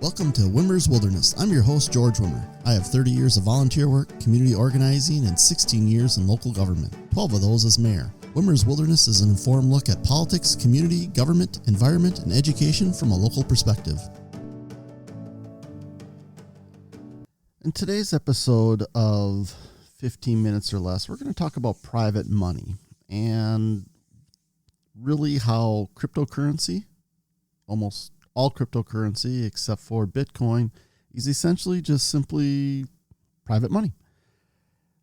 Welcome to Wimmer's Wilderness. I'm your host, George Wimmer. I have 30 years of volunteer work, community organizing, and 16 years in local government, 12 of those as mayor. Wimmer's Wilderness is an informed look at politics, community, government, environment, and education from a local perspective. In today's episode of 15 Minutes or Less, we're going to talk about private money and really how cryptocurrency, almost all cryptocurrency except for Bitcoin, is essentially just simply private money.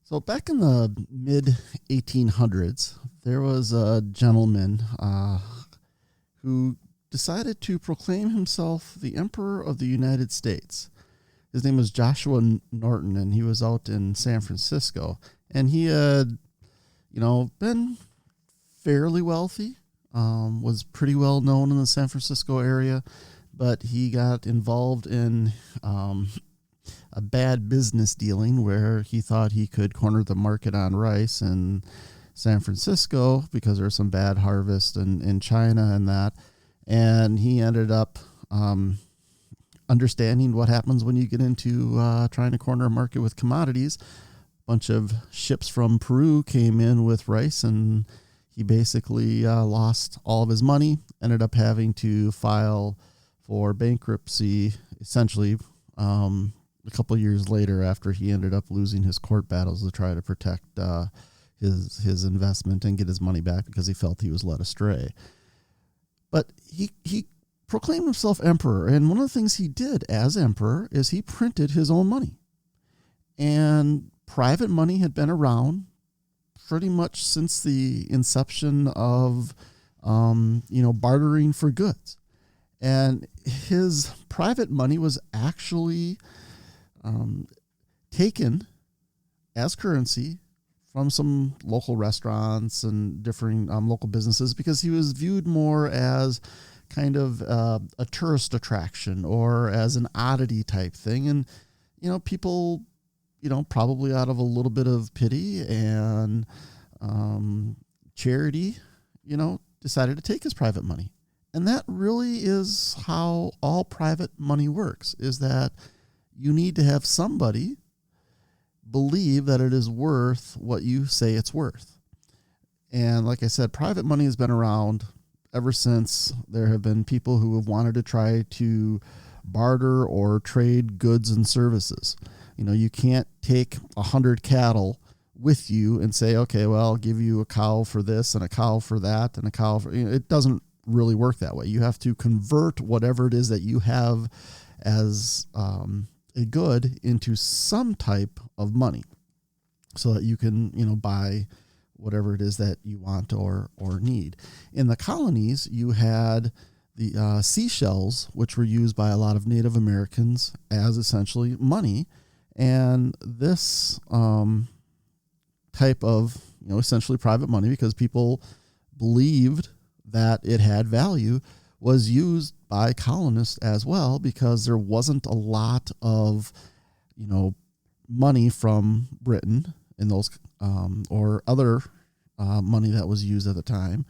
So back in the mid 1800s, there was a gentleman who decided to proclaim himself the Emperor of the United States. His name was Joshua Norton, and he was out in San Francisco. And he had, been fairly wealthy. Was pretty well known in the San Francisco area, but he got involved in a bad business dealing where he thought he could corner the market on rice in San Francisco because there was some bad harvest in China and that. And he ended up understanding what happens when you get into trying to corner a market with commodities. A bunch of ships from Peru came in with rice, and he basically lost all of his money, ended up having to file for bankruptcy, essentially, a couple of years later after he ended up losing his court battles to try to protect his investment and get his money back because he felt he was led astray. But he proclaimed himself emperor, and one of the things he did as emperor is he printed his own money. And private money had been around pretty much since the inception of, bartering for goods. And his private money was actually taken as currency from some local restaurants and different local businesses because he was viewed more as kind of a tourist attraction or as an oddity type thing. And, people probably out of a little bit of pity and charity, decided to take his private money. And that really is how all private money works, is that you need to have somebody believe that it is worth what you say it's worth. And like I said, private money has been around ever since there have been people who have wanted to try to barter or trade goods and services. You can't take 100 cattle with you and say, okay, well, I'll give you a cow for this and a cow for that and a cow for, it doesn't really work that way. You have to convert whatever it is that you have as a good into some type of money so that you can, buy whatever it is that you want or need. In the colonies, you had the seashells, which were used by a lot of Native Americans as essentially money. And this type of, essentially private money, because people believed that it had value, was used by colonists as well, because there wasn't a lot of, money from Britain in those or other money that was used at the time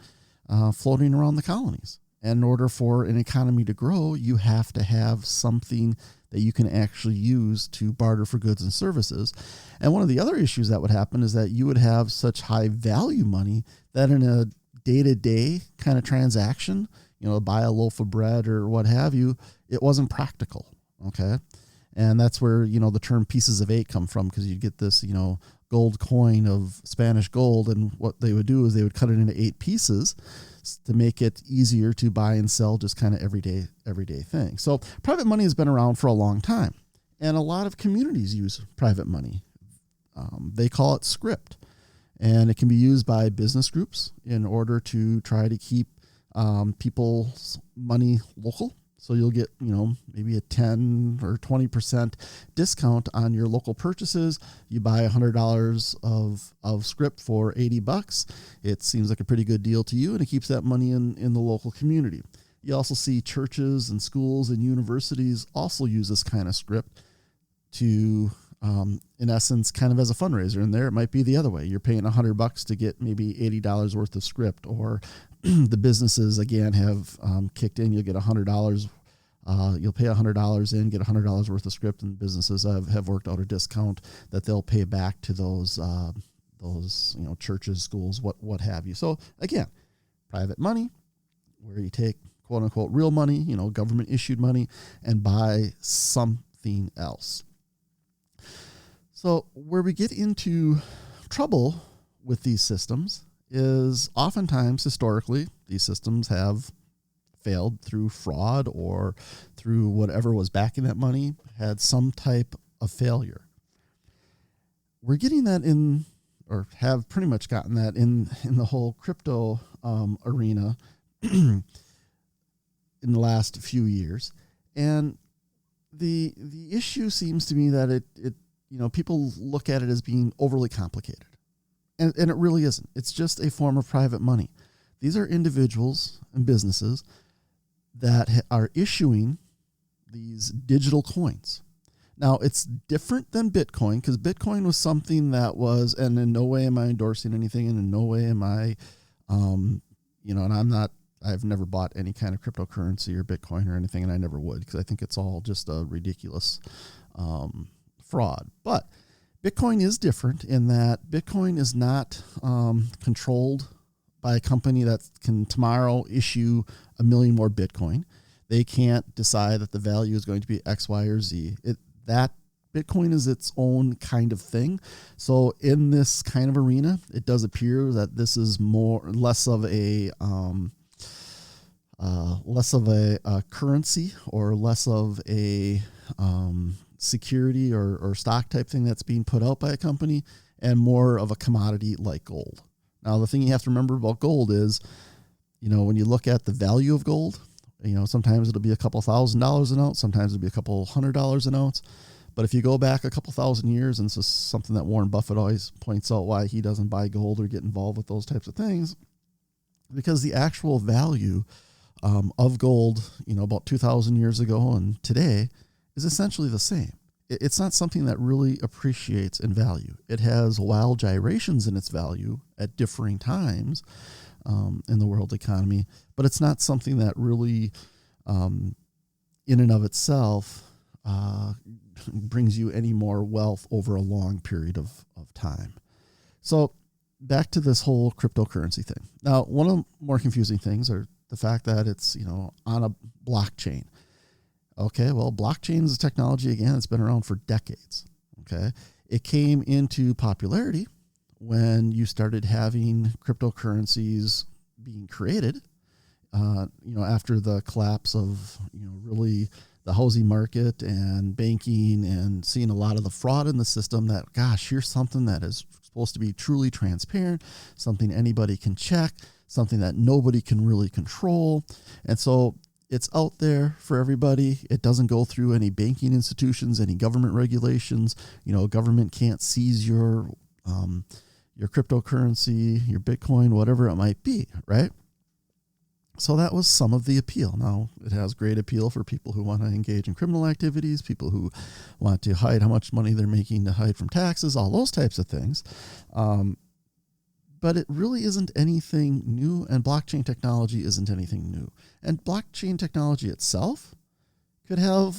floating around the colonies. And in order for an economy to grow, you have to have something that you can actually use to barter for goods and services. And one of the other issues that would happen is that you would have such high value money that in a day-to-day kind of transaction, buy a loaf of bread or what have you, it wasn't practical. Okay. And that's where, the term pieces of 8 come from, because you get this, gold coin of Spanish gold. And what they would do is they would cut it into 8 pieces to make it easier to buy and sell, just kind of everyday thing. So private money has been around for a long time, and a lot of communities use private money. They call it script, and it can be used by business groups in order to try to keep people's money local. So you'll get, maybe a 10 or 20% discount on your local purchases. You buy $100 of script for $80. It seems like a pretty good deal to you, and it keeps that money in the local community. You also see churches and schools and universities also use this kind of script to, in essence, kind of as a fundraiser. And there it might be the other way. You're paying $100 to get maybe $80 worth of script, or the businesses, again, have kicked in. You'll get $100 You'll pay $100 in, get $100 worth of script, and businesses have worked out a discount that they'll pay back to those churches, schools, what have you. So again, private money, where you take quote unquote real money, government issued money, and buy something else. So where we get into trouble with these systems is oftentimes historically these systems have failed through fraud or through whatever was backing that money, had some type of failure. We're getting that in, or have pretty much gotten that in the whole crypto arena in the last few years. And the issue seems to me that it people look at it as being overly complicated. And it really isn't. It's just a form of private money. These are individuals and businesses that are issuing these digital coins. Now, it's different than Bitcoin, because Bitcoin was something that was, and in no way am I endorsing anything, and in no way am I, and I've never bought any kind of cryptocurrency or Bitcoin or anything, and I never would, because I think it's all just a ridiculous fraud. But Bitcoin is different in that Bitcoin is not controlled by a company that can tomorrow issue 1 million more Bitcoin. They can't decide that the value is going to be X, Y, or Z. That Bitcoin is its own kind of thing. So in this kind of arena, it does appear that this is less of a currency, or less of a security or stock type thing that's being put out by a company, and more of a commodity like gold. Now, the thing you have to remember about gold is, when you look at the value of gold, sometimes it'll be a couple $1,000s an ounce, sometimes it'll be a couple $100 an ounce. But if you go back a couple thousand years, and this is something that Warren Buffett always points out why he doesn't buy gold or get involved with those types of things, because the actual value of gold, about 2,000 years ago and today is essentially the same. It's not something that really appreciates in value. It has wild gyrations in its value at differing times in the world economy, but it's not something that really, in and of itself, brings you any more wealth over a long period of time. So back to this whole cryptocurrency thing. Now, one of the more confusing things are the fact that it's, on a blockchain. Okay, well, blockchain is a technology, again, it's been around for decades. Okay, it came into popularity when you started having cryptocurrencies being created, after the collapse of, really the housing market and banking, and seeing a lot of the fraud in the system. That, gosh, here's something that is supposed to be truly transparent, something anybody can check, something that nobody can really control. And so it's out there for everybody. It doesn't go through any banking institutions, any government regulations. Government can't seize your cryptocurrency, your Bitcoin, whatever it might be, right? So that was some of the appeal. Now, it has great appeal for people who want to engage in criminal activities, people who want to hide how much money they're making to hide from taxes, all those types of things. But it really isn't anything new, and blockchain technology isn't anything new. And blockchain technology itself could have,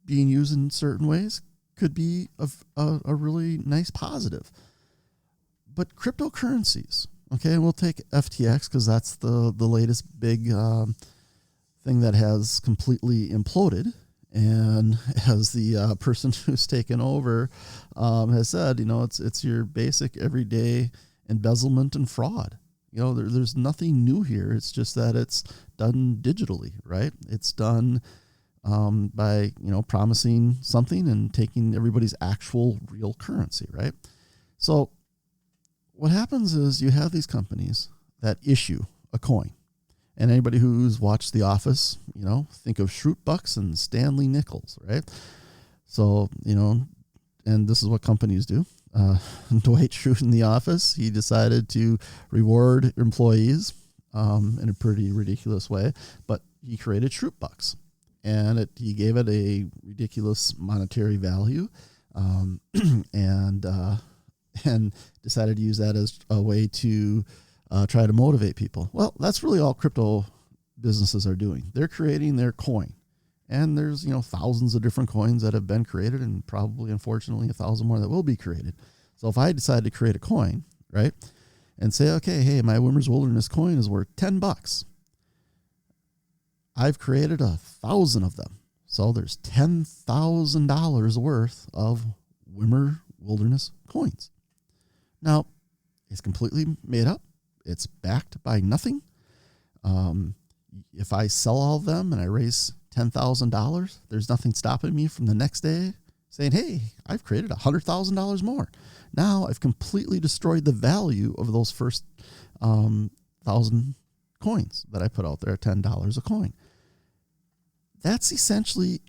being used in certain ways, could be a really nice positive. But cryptocurrencies, okay, and we'll take FTX because that's the latest big thing that has completely imploded. And as the person who's taken over has said, it's your basic everyday embezzlement and fraud. There's nothing new here. It's just that it's done digitally, right? It's done by, promising something and taking everybody's actual real currency, right? So what happens is you have these companies that issue a coin. And anybody who's watched The Office, think of Schrute Bucks and Stanley Nickels, right? So, and this is what companies do. Dwight Schrute in The Office, he decided to reward employees in a pretty ridiculous way, but he created Schrute Bucks, and he gave it a ridiculous monetary value, and decided to use that as a way to try to motivate people. Well, that's really all crypto businesses are doing. They're creating their coin, And there's, thousands of different coins that have been created, and probably, unfortunately, 1,000 more that will be created. So if I decide to create a coin, right, and say, okay, hey, my Wimmer's Wilderness coin is worth $10. I've created 1,000 of them. So there's $10,000 worth of Wimmer Wilderness coins. Now, it's completely made up. It's backed by nothing. If I sell all of them and I raise $10,000, there's nothing stopping me from the next day saying, hey, I've created $100,000 more. Now I've completely destroyed the value of those first 1,000 coins that I put out there at $10 a coin. That's essentially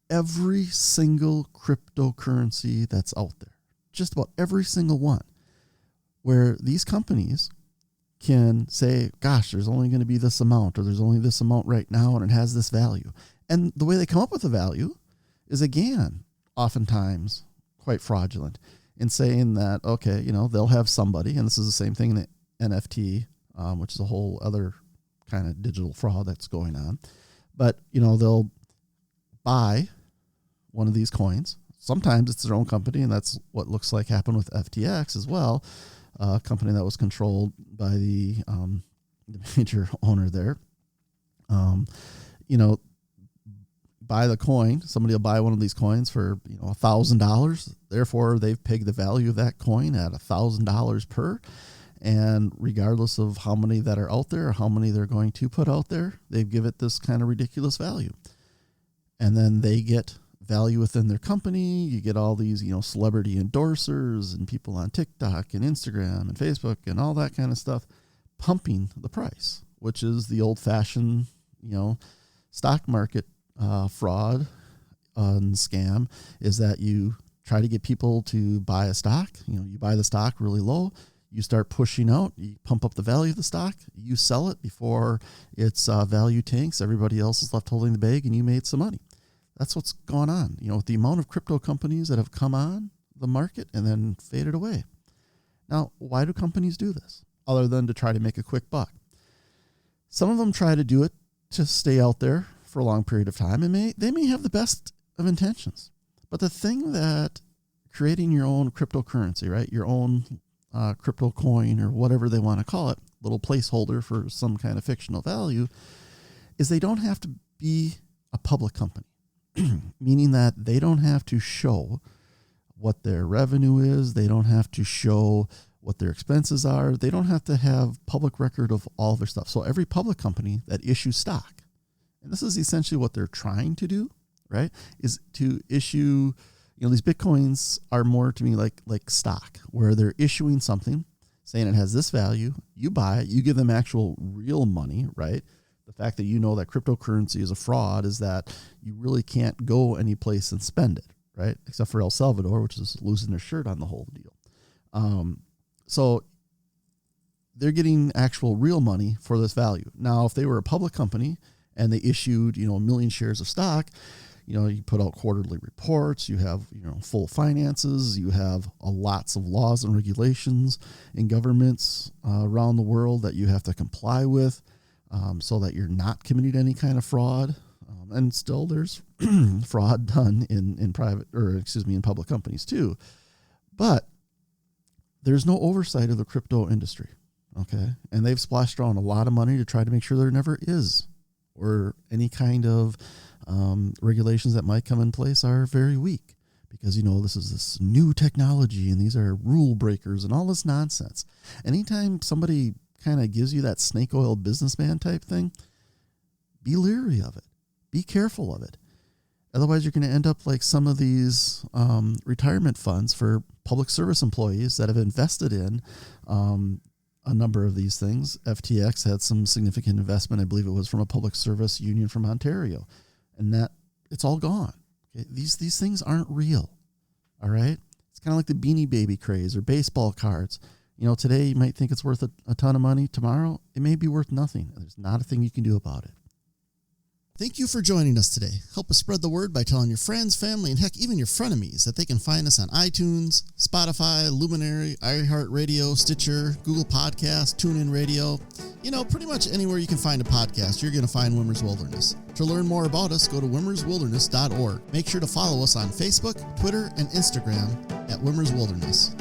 every single cryptocurrency that's out there. Just about every single one. Where these companies can say, gosh, there's only going to be this amount, or there's only this amount right now, and it has this value. And the way they come up with the value is, again, oftentimes quite fraudulent in saying that, okay, they'll have somebody, and this is the same thing in the NFT, which is a whole other kind of digital fraud that's going on. But, they'll buy one of these coins. Sometimes it's their own company, and that's what looks like happened with FTX as well. A company that was controlled by the major owner there. Buy the coin. Somebody will buy one of these coins for $1,000. Therefore, they've pegged the value of that coin at $1,000 per. And regardless of how many that are out there or how many they're going to put out there, they give it this kind of ridiculous value. And then they get value within their company. You get all these, celebrity endorsers and people on TikTok and Instagram and Facebook and all that kind of stuff pumping the price, which is the old-fashioned, stock market fraud and scam, is that you try to get people to buy a stock. You buy the stock really low. You start pushing out, you pump up the value of the stock, you sell it before its value tanks. Everybody else is left holding the bag, and you made some money. That's what's going on, with the amount of crypto companies that have come on the market and then faded away. Now, why do companies do this other than to try to make a quick buck? Some of them try to do it to stay out there for a long period of time, and they may have the best of intentions. But the thing that creating your own cryptocurrency, right, your own crypto coin or whatever they want to call it, little placeholder for some kind of fictional value, is they don't have to be a public company. Meaning that they don't have to show what their revenue is. They don't have to show what their expenses are. They don't have to have public record of all of their stuff. So every public company that issues stock, and this is essentially what they're trying to do, right, is to issue, these Bitcoins are more to me like stock, where they're issuing something, saying it has this value. You buy it. You give them actual real money, right? The fact that that cryptocurrency is a fraud is that you really can't go any place and spend it, right? Except for El Salvador, which is losing their shirt on the whole deal. So they're getting actual real money for this value. Now, if they were a public company and they issued, 1 million shares of stock, you put out quarterly reports, you have, full finances, you have lots of laws and regulations in governments around the world that you have to comply with. So that you're not committing any kind of fraud. And still there's fraud done in public companies too. But there's no oversight of the crypto industry. Okay. And they've splashed around a lot of money to try to make sure there never is, or any kind of regulations that might come in place are very weak because, this is this new technology and these are rule breakers and all this nonsense. Anytime somebody kind of gives you that snake oil businessman type thing, be leery of it. Be careful of it. Otherwise, you're going to end up like some of these retirement funds for public service employees that have invested in a number of these things. FTX had some significant investment. I believe it was from a public service union from Ontario. And that it's all gone. Okay? These things aren't real. All right? It's kind of like the Beanie Baby craze or baseball cards. Today you might think it's worth a ton of money. Tomorrow, it may be worth nothing. There's not a thing you can do about it. Thank you for joining us today. Help us spread the word by telling your friends, family, and heck, even your frenemies that they can find us on iTunes, Spotify, Luminary, iHeartRadio, Stitcher, Google Podcasts, TuneIn Radio. Pretty much anywhere you can find a podcast, you're going to find Wimmer's Wilderness. To learn more about us, go to wimmerswilderness.org. Make sure to follow us on Facebook, Twitter, and Instagram at Wimmer's Wilderness.